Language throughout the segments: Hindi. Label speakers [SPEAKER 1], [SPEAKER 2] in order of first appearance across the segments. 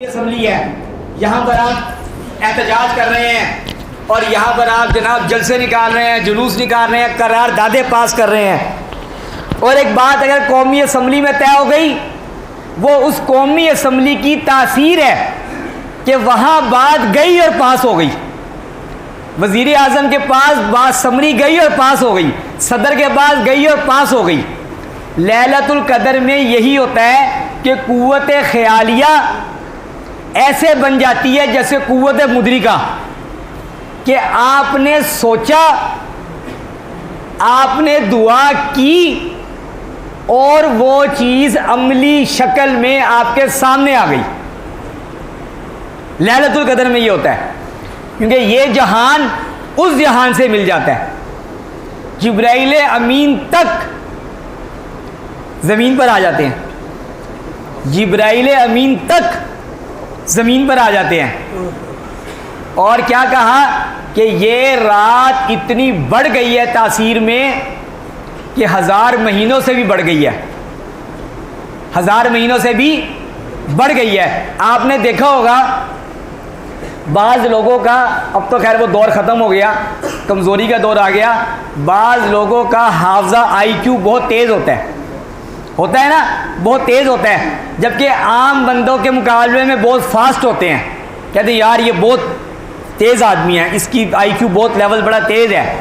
[SPEAKER 1] असम्बली है, यहाँ पर आप एहतजाज कर रहे हैं और यहाँ पर आप जनाब जलसे निकाल रहे हैं, जुलूस निकाल रहे हैं, करारदादे पास कर रहे हैं। और एक बात अगर कौमी असम्बली में तय हो गई, वो उस कौमी असम्बली की तासीर है कि वहाँ बात गई और पास हो गई। वज़ीर आज़म के पास बात समरी गई और पास हो गई, सदर के पास गई और पास हो गई। लैलतुल कदर में यही होता है कि कुव्वत ख़यालिया ऐसे बन जाती है जैसे कुव्वत मुद्रिका, कि आपने सोचा, आपने दुआ की और वो चीज़ अमली शक्ल में आपके सामने आ गई। लैलतुल कदर में ये होता है, क्योंकि ये जहान उस जहान से मिल जाता है। जिब्राइल अमीन तक ज़मीन पर आ जाते हैं, जिब्राइल अमीन तक ज़मीन पर आ जाते हैं। और क्या कहा कि ये रात इतनी बढ़ गई है तासीर में कि 1000 महीनों से भी बढ़ गई है, 1000 महीनों से भी बढ़ गई है। आपने देखा होगा बाज़ लोगों का, अब तो खैर वो दौर ख़त्म हो गया, कमज़ोरी का दौर आ गया। बाज़ लोगों का हाफ़ज़ा IQ बहुत तेज़ होता है ना, बहुत तेज़ होता है, जबकि आम बंदों के मुकाबले में बहुत फास्ट होते हैं। कहते हैं यार ये बहुत तेज़ आदमी है, इसकी IQ बहुत लेवल बड़ा तेज़ है।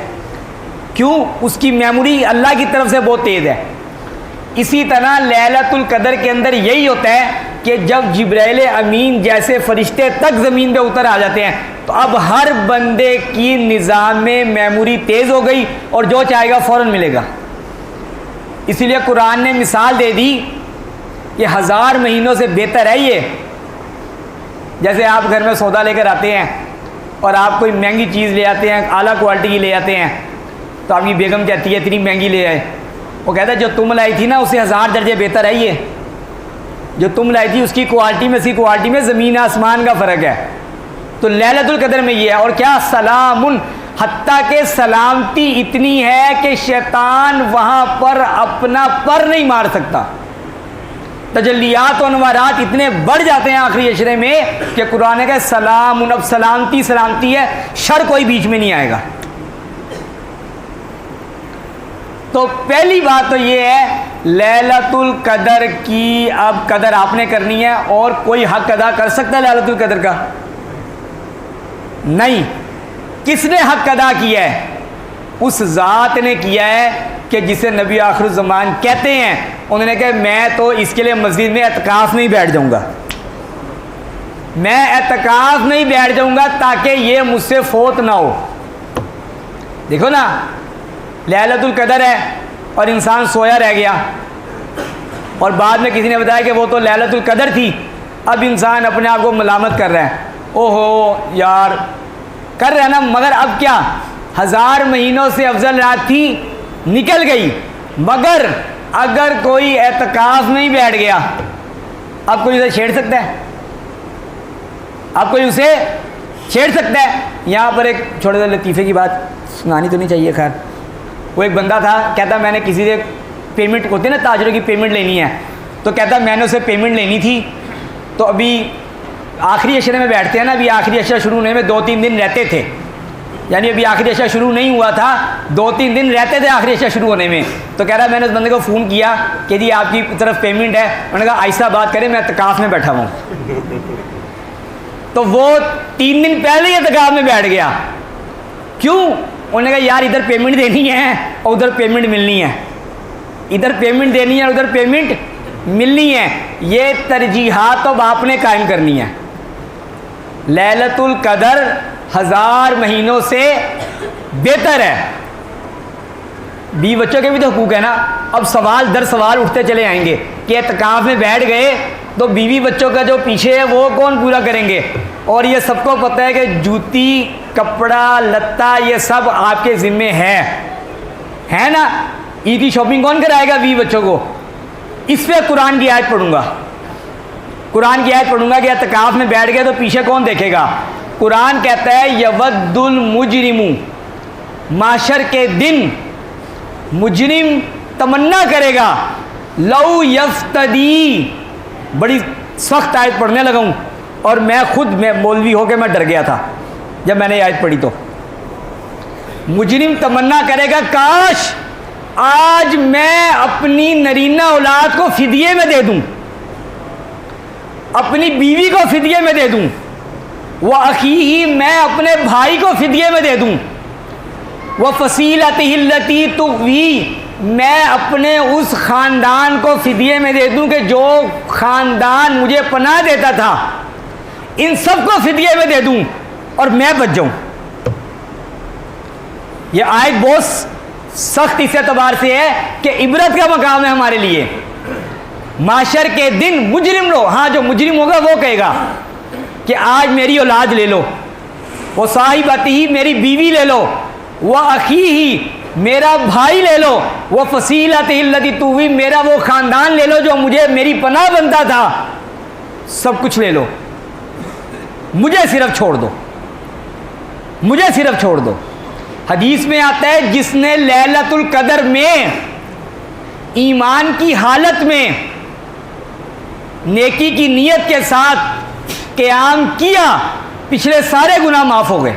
[SPEAKER 1] क्यों? उसकी मेमोरी अल्लाह की तरफ से बहुत तेज़ है। इसी तरह लैलतुल कदर के अंदर यही होता है कि जब जिब्राइल अमीन जैसे फरिश्ते तक ज़मीन पे उतर आ जाते हैं, तो अब हर बंदे की निज़ाम में मेमोरी तेज़ हो गई और जो चाहेगा फ़ौरन मिलेगा। इसीलिए कुरान ने मिसाल दे दी कि 1000 महीनों से बेहतर है ये। जैसे आप घर में सौदा लेकर आते हैं और आप कोई महंगी चीज़ ले आते हैं, आला क्वालिटी की ले आते हैं, तो आपकी बेगम कहती है इतनी महंगी ले आए। वो कहता है जो तुम लाई थी ना उससे 1000 दर्जे बेहतर है ये। जो तुम लाई थी उसकी क्वालिटी में, इसकी क्वालिटी में ज़मीन आसमान का फ़र्क है। तो लैलतुल कदर में ये है। और क्या सलामुन, हत्ता के सलामती इतनी है कि शैतान वहाँ पर अपना पर नहीं मार सकता। तजल्लियात और अनवारात इतने बढ़ जाते हैं आखिरी अशरे में कि कुरान का सलामुन, अब सलामती सलामती है, शर कोई बीच में नहीं आएगा। तो पहली बात तो ये है लैलतुल कदर की अब कदर आपने करनी है। और कोई हक अदा कर सकता है लैलतुल कदर का? नहीं। किसने हक अदा किया है? उस ज़ात ने किया है कि जिसे नबी आखिर ज़मान कहते हैं। उन्होंने कहा मैं तो इसके लिए मस्जिद में एतकाफ़ नहीं बैठ जाऊँगा, मैं एतकाफ़ नहीं बैठ जाऊँगा ताकि ये मुझसे फोत ना हो। देखो ना, लैलतुल कदर है और इंसान सोया रह गया और बाद में किसी ने बताया कि वो तो लैलतुल कदर थी। अब इंसान अपने आप को मलामत कर रहा है, ओहो यार कर रहा है ना, मगर अब क्या, 1000 महीनों से अफजल रात थी, निकल गई। मगर अगर कोई एतकाफ़ नहीं बैठ गया, अब कोई उसे छेड़ सकता है? अब कोई उसे छेड़ सकता है? यहाँ पर एक छोटे से लतीफ़े की बात सुनानी तो नहीं चाहिए, खैर। वो एक बंदा था, कहता मैंने किसी से पेमेंट होती है ना, ताजरों की पेमेंट लेनी है, तो कहता मैंने उसे पेमेंट लेनी थी। तो अभी आखिरी अशरे में बैठते हैं ना, अभी आखिरी अशरा शुरू होने में 2-3 दिन रहते थे, यानी अभी आखिरी अशरा शुरू नहीं हुआ था, 2-3 दिन रहते थे आखिरी अशरा शुरू होने में। तो कह रहा मैंने उस बंदे को फ़ोन किया कि जी आपकी तरफ पेमेंट है। उन्होंने कहा ऐसा बात करें, मैं एतकाफ़ में बैठा हूँ। तो वो 3 दिन पहले ही एतकाफ़ में बैठ गया। क्यों? उन्होंने कहा यार इधर पेमेंट देनी है और उधर पेमेंट मिलनी है, इधर पेमेंट देनी है और उधर पेमेंट मिलनी है। ये तरजीहात तो आपने कायम करनी है। लैलतुल कदर 1000 महीनों से बेहतर है। बीवी बच्चों के भी तो हुकूक है ना। अब सवाल दर सवाल उठते चले आएंगे कि एतकाफ़ में बैठ गए तो बीवी बच्चों का जो पीछे है वो कौन पूरा करेंगे? और ये सबको पता है कि जूती, कपड़ा, लत्ता ये सब आपके ज़िम्मे है ना। ईद की शॉपिंग कौन कराएगा बीवी बच्चों को? इस पर कुरान की आयत पढ़ूंगा, कुरान की आयत पढ़ूंगा कि एतकाफ़ में बैठ गए तो पीछे कौन देखेगा। कुरान कहता है यवद्दुल मुजरिमु, माशर के दिन मुजरिम तमन्ना करेगा, लौ यफ्तदी, बड़ी सख्त आयत पढ़ने लगा हूँ, और मैं खुद मौलवी होकर मैं डर गया था जब मैंने ये आयत पढ़ी। तो मुजरिम तमन्ना करेगा काश आज मैं अपनी नरीना औलाद को फिदिये में दे दूं, अपनी बीवी को फिदिये में दे दूं, वह अखीही मैं अपने भाई को फिदिये में दे दूं, वह फसीलतिहिल्लती तुवी मैं अपने उस ख़ानदान को फिदिये में दे दूं कि जो ख़ानदान मुझे पनाह देता था, इन सबको फिदिये में दे दूं और मैं बच जाऊं। यह आयत बहुत सख्त इस एतबार से है कि इबरत का मकाम है हमारे लिए। माशर के दिन मुजरिम लोग, हाँ जो मुजरिम होगा वो कहेगा कि आज मेरी औलाद ले लो, वो साहिबती ही मेरी बीवी ले लो, वह अखी ही मेरा भाई ले लो, वह फसीलतिहिल्लती तुवी मेरा वो ख़ानदान ले लो जो मुझे मेरी पनाह बनता था, सब कुछ ले लो, मुझे सिर्फ छोड़ दो, मुझे सिर्फ छोड़ दो। हदीस में आता है जिसने लैलतुल कदर में ईमान की हालत में नेकी की नीयत के साथ क़याम किया, पिछले सारे गुनाह माफ़ हो गए,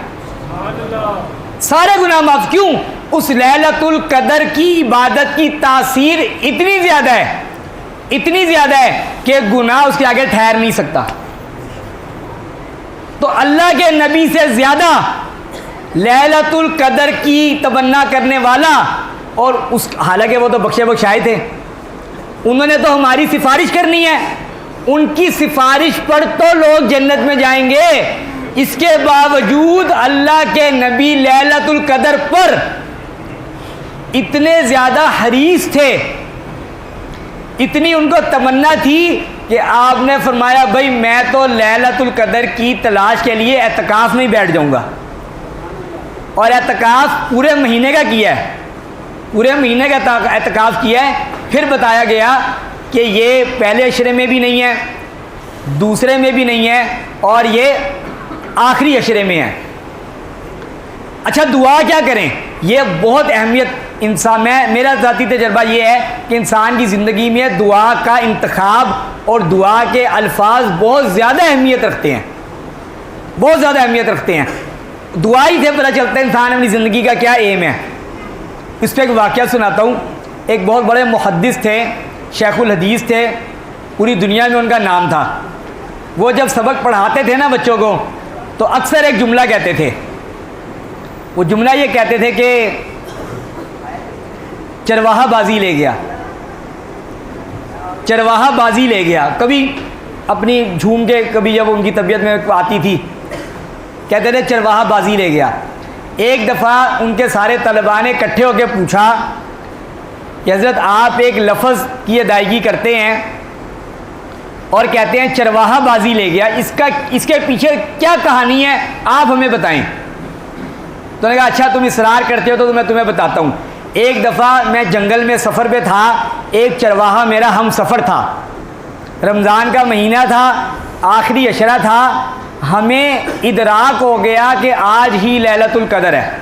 [SPEAKER 1] सारे गुनाह माफ़। क्यों? उस लैलतुल कदर की इबादत की तासीर इतनी ज़्यादा है, इतनी ज़्यादा है कि गुनाह उसके आगे ठहर नहीं सकता। तो अल्लाह के नबी से ज़्यादा लैलतुल कदर की तमन्ना करने वाला, और उस हालांकि वो तो बख्शे बख्शाए थे, उन्होंने तो हमारी सिफारिश करनी है, उनकी सिफारिश पर तो लोग जन्नत में जाएंगे। इसके बावजूद अल्लाह के नबी लैलतुल कदर पर इतने ज़्यादा हरीस थे, इतनी उनको तमन्ना थी कि आपने फरमाया भाई मैं तो लैलतुल कदर की तलाश के लिए एतकाफ़ में बैठ जाऊंगा। और एतकाफ़ पूरे महीने का किया है, पूरे महीने का एतकाफ़ किया है। फिर बताया गया कि ये पहले अशरे में भी नहीं है, दूसरे में भी नहीं है, और ये आखिरी अशरे में है। अच्छा दुआ क्या करें? ये बहुत अहमियत इंसान में, मेरा ज़ाती तजर्बा ये है कि इंसान की ज़िंदगी में दुआ का इंतखाब और दुआ के अल्फाज बहुत ज़्यादा अहमियत रखते हैं, बहुत ज़्यादा अहमियत रखते हैं। दुआ ही से पता चलता है इंसान अपनी ज़िंदगी का क्या एम है। इस पर एक वाक़या सुनाता हूँ। एक बहुत बड़े मुहद्दिस थे, शेखुल हदीस थे, पूरी दुनिया में उनका नाम था। वो जब सबक पढ़ाते थे ना बच्चों को, तो अक्सर एक जुमला कहते थे। वो जुमला ये कहते थे कि चरवाहा बाजी ले गया, चरवाहा बाजी ले गया। कभी अपनी झूम के, कभी जब उनकी तबीयत में आती थी, कहते थे चरवाहा बाजी ले गया। एक दफ़ा उनके सारे तलबा ने इकट्ठे होकर पूछा कि हज़रत आप एक लफ्ज़ की अदायगी करते हैं और कहते हैं चरवाहा बाजी ले गया, इसके पीछे क्या कहानी है, आप हमें बताएं। तो उन्होंने कहा अच्छा तुम इसरार करते हो तो मैं तुम्हें बताता हूँ। एक दफ़ा मैं जंगल में सफ़र पे था, एक चरवाहा मेरा हम सफ़र था, रमज़ान का महीना था, आखिरी अशरा था, हमें इदराक हो गया कि आज ही लैलतुल कदर है।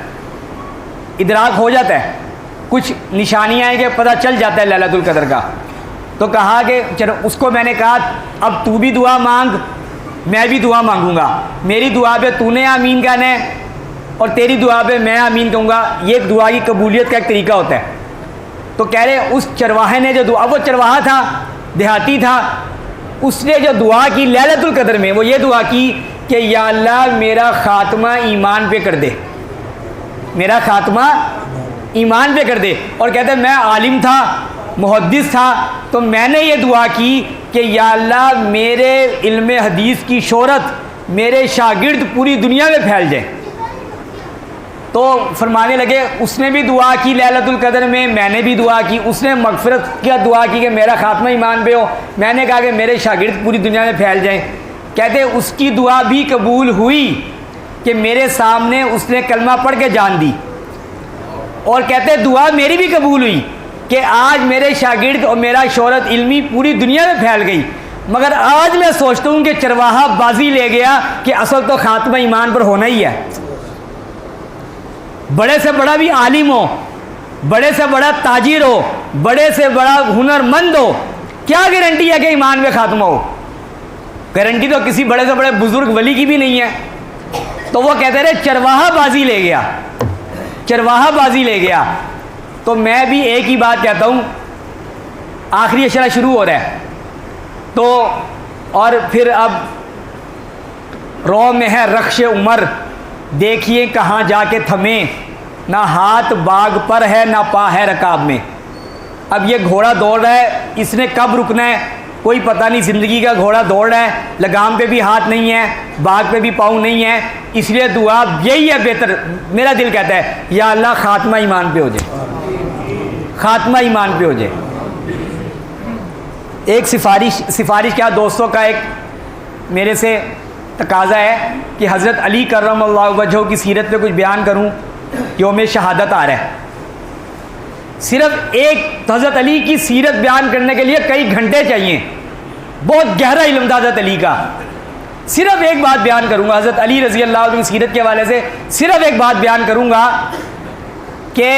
[SPEAKER 1] इदराक हो जाता है, कुछ निशानियाँ हैं कि पता चल जाता है लैलतुल कदर का। तो कहा कि चलो, उसको मैंने कहा अब तू भी दुआ मांग, मैं भी दुआ मांगूंगा, मेरी दुआ पे तूने आमीन कहना है और तेरी दुआ पे मैं आमीन कहूँगा। ये दुआ की कबूलियत का एक तरीका होता है। तो कह रहे उस चरवाहे ने जो दुआ, वो चरवाहा था, देहाती था, उसने जो दुआ की लैलतुल कदर में, वो ये दुआ की कि या अल्लाह मेरा ख़ात्मा ईमान पे कर दे, मेरा ख़ात्मा ईमान पे कर दे। और कहते मैं आलिम था, मुहद्दिस था, तो मैंने ये दुआ की कि या अल्लाह मेरे इल्म हदीस की शोहरत मेरे शागिर्द पूरी दुनिया में फैल जाए। तो फरमाने लगे उसने भी दुआ की लैलतुल कदर में, मैंने भी दुआ की। उसने मगफिरत की दुआ की कि मेरा खात्मा ईमान पे हो, मैंने कहा कि मेरे शागिर्द पूरी दुनिया में फैल जाएं। कहते उसकी दुआ भी कबूल हुई कि मेरे सामने उसने कलमा पढ़ के जान दी। और कहते दुआ मेरी भी कबूल हुई कि आज मेरे शागिर्द और मेरा शोहरत इल्मी पूरी दुनिया में फैल गई। मगर आज मैं सोचता हूँ कि चरवाहा बाजी ले गया कि असल तो खात्मा ईमान पर होना ही है। बड़े से बड़ा भी आलिम हो, बड़े से बड़ा ताजिर हो, बड़े से बड़ा हुनरमंद हो, क्या गारंटी है कि ईमान में खात्मा हो? गारंटी तो किसी बड़े से बड़े बुजुर्ग वली की भी नहीं है। तो वो कहते रहे चरवाहा बाजी ले गया, चरवाहा बाजी ले गया। तो मैं भी एक ही बात कहता हूँ, आखिरी अशरा शुरू हो रहा है तो, और फिर अब रो में है रख्श उमर, देखिए कहाँ जाके थमे, ना हाथ बाग पर है ना पा है रकाब में। अब ये घोड़ा दौड़ रहा है, इसने कब रुकना है कोई पता नहीं। ज़िंदगी का घोड़ा दौड़ रहा है, लगाम पे भी हाथ नहीं है, बाग पे भी पाँव नहीं है, इसलिए दुआ यही है बेहतर। मेरा दिल कहता है या अल्लाह खात्मा ईमान पे हो जाए, खात्मा ईमान पे हो जाए। एक सिफारिश क्या, दोस्तों का एक मेरे से तकाजा है कि हज़रत अली करमल्लाहु वजहू की सीरत पे कुछ बयान करूं। यौम शहादत आ रहा है, सिर्फ एक हज़रत अली की सीरत बयान करने के लिए कई घंटे चाहिए, बहुत गहरा इल्म था हज़रत अली का। सिर्फ एक बात बयान करूंगा हज़रत अली रज़ी अल्लाह अन्हु की सीरत के हवाले से, सिर्फ एक बात बयान करूंगा कि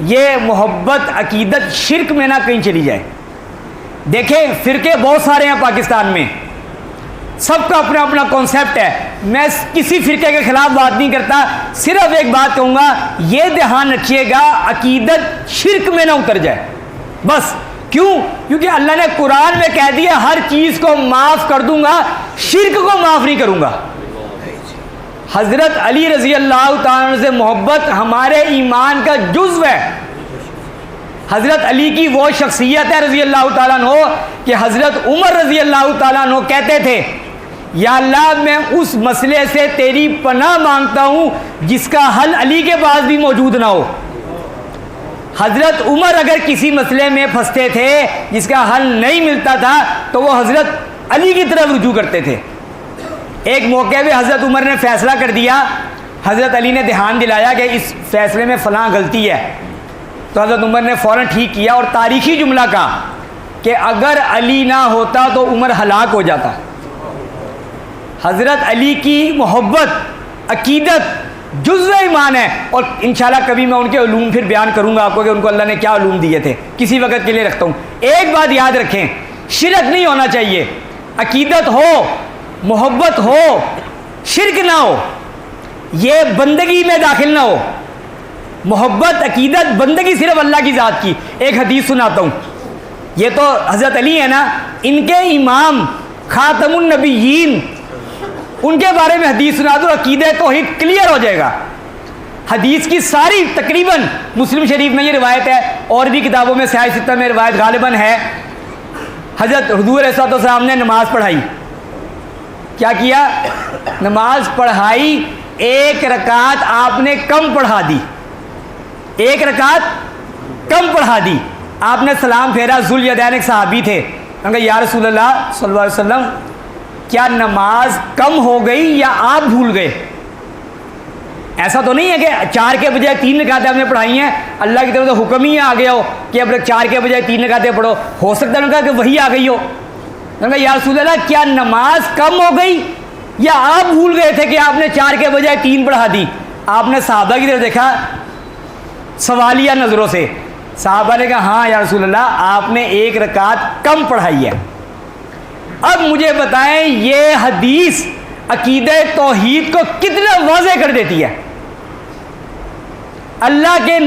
[SPEAKER 1] ये मोहब्बत अकीदत शिर्क में ना कहीं चली जाए। देखें फ़िरके बहुत सारे हैं पाकिस्तान में, सबका अपना अपना कॉन्सेप्ट है। मैं किसी फ़िरके के ख़िलाफ़ बात नहीं करता, सिर्फ एक बात कहूँगा, ये ध्यान रखिएगा अकीदत शिर्क में ना उतर जाए बस। क्यों? क्योंकि अल्लाह ने कुरान में कह दिया हर चीज़ को माफ़ कर दूंगा, शिर्क को माफ़ नहीं करूँगा। हज़रत अली रज़ी अल्लाह तआला अन्हु से मोहब्बत हमारे ईमान का जुज़्व है। हज़रत अली की वो शख्सियत है रज़ी अल्लाह तआला अन्हु कि हज़रत उमर रज़ी अल्लाह तआला अन्हु कहते थे या अल्लाह मैं उस मसले से तेरी पनाह मांगता हूँ जिसका हल अली के पास भी मौजूद ना हो। हज़रत उमर अगर किसी मसले में फंसते थे जिसका हल नहीं मिलता था तो वो हज़रत अली की तरफ रुजू करते थे। एक मौके पे हज़रत उमर ने फ़ैसला कर दिया, हज़रत अली ने ध्यान दिलाया कि इस फ़ैसले में फ़लाँ गलती है, तो हज़रत उमर ने फ़ौरन ठीक किया और तारीख़ी जुमला कहा कि अगर अली ना होता तो उमर हलाक हो जाता। हज़रत अली की मोहब्बत अकीदत जुज़्व ईमान है, और इंशाल्लाह कभी मैं उनके उलूम फिर बयान करूँगा आपको कि उनको अल्लाह ने क्या उलूम दिए थे, किसी वक्त के लिए रखता हूँ। एक बात याद रखें, शिरक नहीं होना चाहिए, अकीदत हो, मोहब्बत हो, शिरक ना हो, ये बंदगी में दाखिल ना हो। मोहब्बत अकीदत बंदगी सिर्फ अल्लाह की ज़ात की। एक हदीस सुनाता हूँ, ये तो हज़रत अली है ना, इनके इमाम खातमुन नबीयीन, उनके बारे में हदीस सुना दो, अकीदत तौहीद क्लियर हो जाएगा। हदीस की सारी तकरीबन मुस्लिम शरीफ में ये रिवायत है, और भी किताबों में सहीह सित्ता में रिवायत गालिबन है। हज़रत हुज़ूर अलैहिस्सलातु वस्सलाम ने नमाज़ पढ़ाई, क्या किया? नमाज पढ़ाई, एक रकात आपने कम पढ़ा दी, एक रकात कम पढ़ा दी। आपने सलाम फेरा, ज़ुल यदैन एक सहाबी थे, उन्होंने कहा या रसूलल्लाह सल्लल्लाहु अलैहि वसल्लम क्या नमाज कम हो गई या आप भूल गए? ऐसा तो नहीं है कि 4 के बजाय 3 रकातें आपने पढ़ाई हैं, अल्लाह की तरफ से हुक्म ही आ गया हो कि अब 4 के बजाय 3 रकातें पढ़ो। हो सकता है उनका कि वही आ गई हो। उन्होंने कहा या रसूलल्लाह क्या नमाज कम हो गई या आप भूल गए थे कि आपने 4 के बजाय 3 पढ़ा दी? आपने सहाबा की तरफ देखा सवालिया नज़रों से, सहाबा ने कहा हाँ या रसूलल्लाह आपने 1 रकात कम पढ़ाई है। अब मुझे बताएं ये हदीस अकीदत तौहीद को कितना वाज़ेह कर देती है। अल्लाह के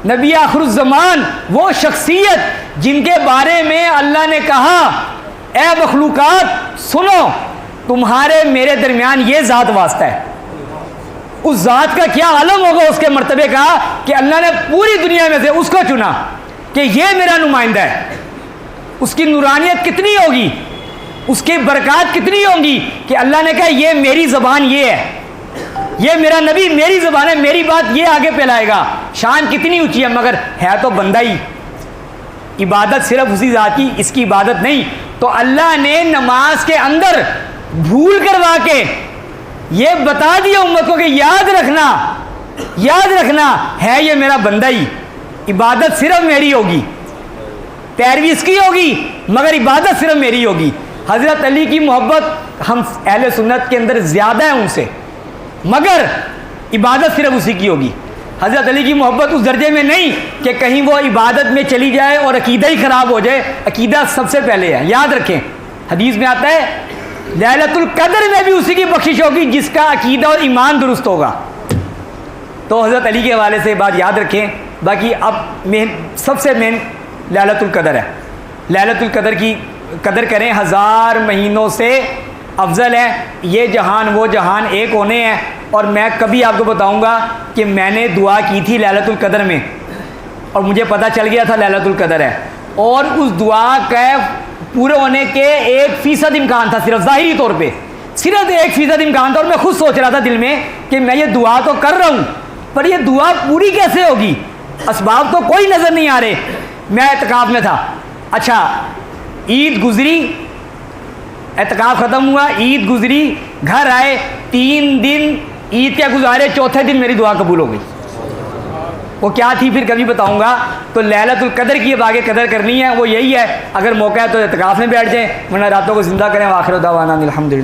[SPEAKER 1] नबी आखिरुज़्ज़मान, वो शख्सियत जिनके बारे में अल्लाह ने कहा ए मखलूकात सुनो, तुम्हारे मेरे दरमियान ये ज़ात वास्ता है। उस ज़ात का क्या आलम होगा उसके मर्तबे का कि अल्लाह ने पूरी दुनिया में से उसको चुना कि ये मेरा नुमाइंदा है। उसकी नूरानियत कितनी होगी, उसकी बरकत कितनी होंगी कि अल्लाह ने कहा ये मेरी ज़बान ये है, ये मेरा नबी मेरी ज़बान है, मेरी बात ये आगे फैलाएगा। शान कितनी ऊंची है, मगर है तो बंदा ही। इबादत सिर्फ उसी ज़ात की, इसकी इबादत नहीं। तो अल्लाह ने नमाज के अंदर भूल करवा के ये बता दिया उम्मत को कि याद रखना है ये मेरा बंदा ही, इबादत सिर्फ मेरी होगी, पैरवी इसकी होगी मगर इबादत सिर्फ मेरी होगी। हज़रत अली की मोहब्बत हम अहले सुन्नत के अंदर ज़्यादा है उनसे, मगर इबादत सिर्फ उसी की होगी। हज़रत अली की मोहब्बत उस दर्जे में नहीं कि कहीं वो इबादत में चली जाए और अकीदा ही ख़राब हो जाए। अकीदा सबसे पहले है, याद रखें। हदीस में आता है लैलतुल कदर में भी उसी की बख्शिश होगी जिसका अकीदा और ईमान दुरुस्त होगा। तो हज़रत अली के हवाले से बात याद रखें। बाकी अब सबसे मेन लैलतुल कदर है। लैलतुल कदर की कदर करें, 1000 महीनों से अफजल है। ये जहान वो जहान एक होने हैं। और मैं कभी आपको बताऊंगा कि मैंने दुआ की थी लैलतुल कदर में और मुझे पता चल गया था लैलतुल कदर है, और उस दुआ का पूरे होने के 1% इम्कान था, सिर्फ ज़ाहिरी तौर पे सिर्फ 1% इम्कान था। और मैं खुद सोच रहा था दिल में कि मैं ये दुआ तो कर रहा हूँ, पर ये दुआ पूरी कैसे होगी, असबाब तो कोई नज़र नहीं आ रहे। मैं एतकाफ़ में था। अच्छा, ईद गुजरी, एतकाफ़ ख़त्म हुआ, ईद गुजरी, घर आए, 3 दिन ईद क्या गुजारे, चौथे दिन मेरी दुआ कबूल हो गई। वो क्या थी फिर कभी बताऊंगा। तो लैलतुल कदर की अब आगे कदर करनी है, वो यही है। अगर मौका है तो एतकाफ़ में बैठ जाएं, वरना रातों को ज़िंदा करें। आखिर दावाना अनिल हम्दुलिल्लाह।